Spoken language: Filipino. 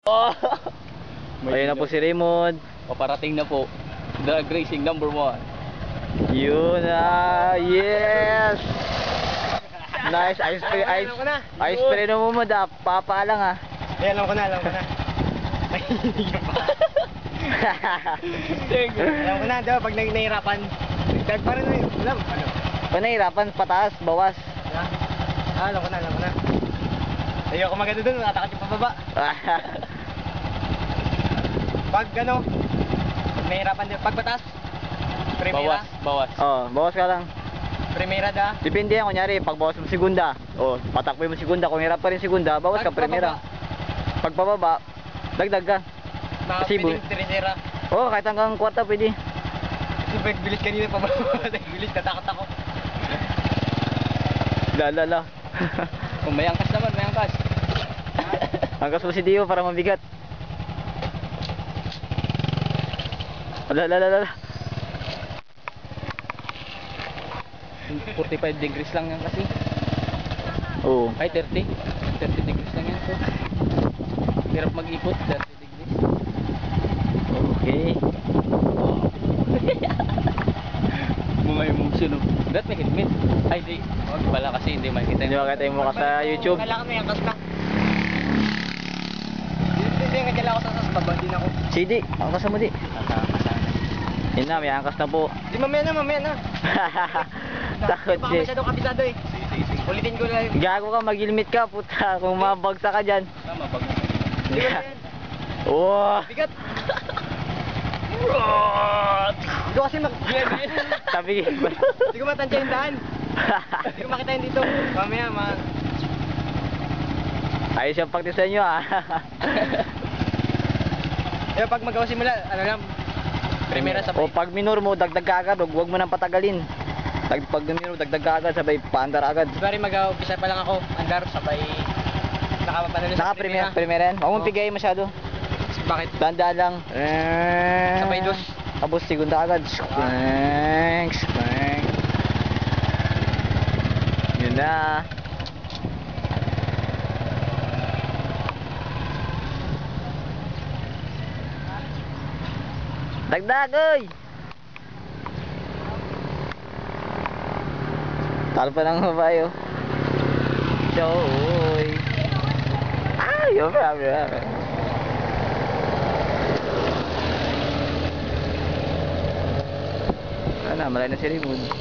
Oh. Ayun na po si Raymond. Paparating na po. Drag racing number 1. Yun na. Yes. Nice. Ice spray na mo da. Papalang ha. Eh, alam ko na. Alam ko na, diba, pag nahihirapan, parang alam, ano? Pag nahihirapan, pataas, bawas. Alam ko na. Ayoko maganda dun, natakat yung pababa. Pag ano, pag nahihirapan din, pag pataas, primera. Bawas. Oh, bawas ka lang. Primera da. Depende yan, kunyari, pag bawas mo segunda. Oh, patakbo mo segunda. Kung hirap pa rin segunda, bawas ka primera. Pag pababa, dagdag ka. Kasi Pwedeng tercera. oh, kahit hanggang kwarta pwede. Kasi bilis kanina pababa. Bilis, natakot ako. La. Kung may angkas naman, may angkas. Angkas mo si Dio para mabigat. La. 45 degrees lang yan kasi. Oo. Ay, 30 degrees lang yan. So, hirap mag-ikot, 30 degrees. Okay. Mga emotion, no? Dapat may helmet. Ay, di. Wag pala kasi hindi makita Hindi makita yung mukha sa YouTube. Kailangan may angkas na. Hindi nga kailangan ko sa baba, din ako. CD, angkas mo di. Yun na, may angkas na po. Di mamaya na. Takot Baka siya. masyadong kabisado eh. Ulitin ko lang. Gago ka, mag-helmet ka, puta. Kung mabagsak ka dyan. Tama, pag... Hindi ko yan. Oh. Bigat. Hindi ko kasi Sabi Hindi ko matansya yung daan. Hindi ko makita yun dito. Mamaya, ayos yung practice nyo ah. Eh, pag magawa simula, ano lang, primera O sabay. pag minor mo, dagdag ka agad. Huwag mo nang patagalin. Pag minor mo, dagdag ka agad. Sabay, paandar agad. Bari mag-umpisa pa lang ako, andar, sabay, nakapapanalo sa Naka-primera yan. Huwag mong Oo. pigay masyado. Bakit? Tandaan lang. Sabay dos. Tapos segunda agad. Spank. Yun na. Dagdag, oy! Talo pa ng babae, oh. Oy! Ay, oh, malay na si Raymond.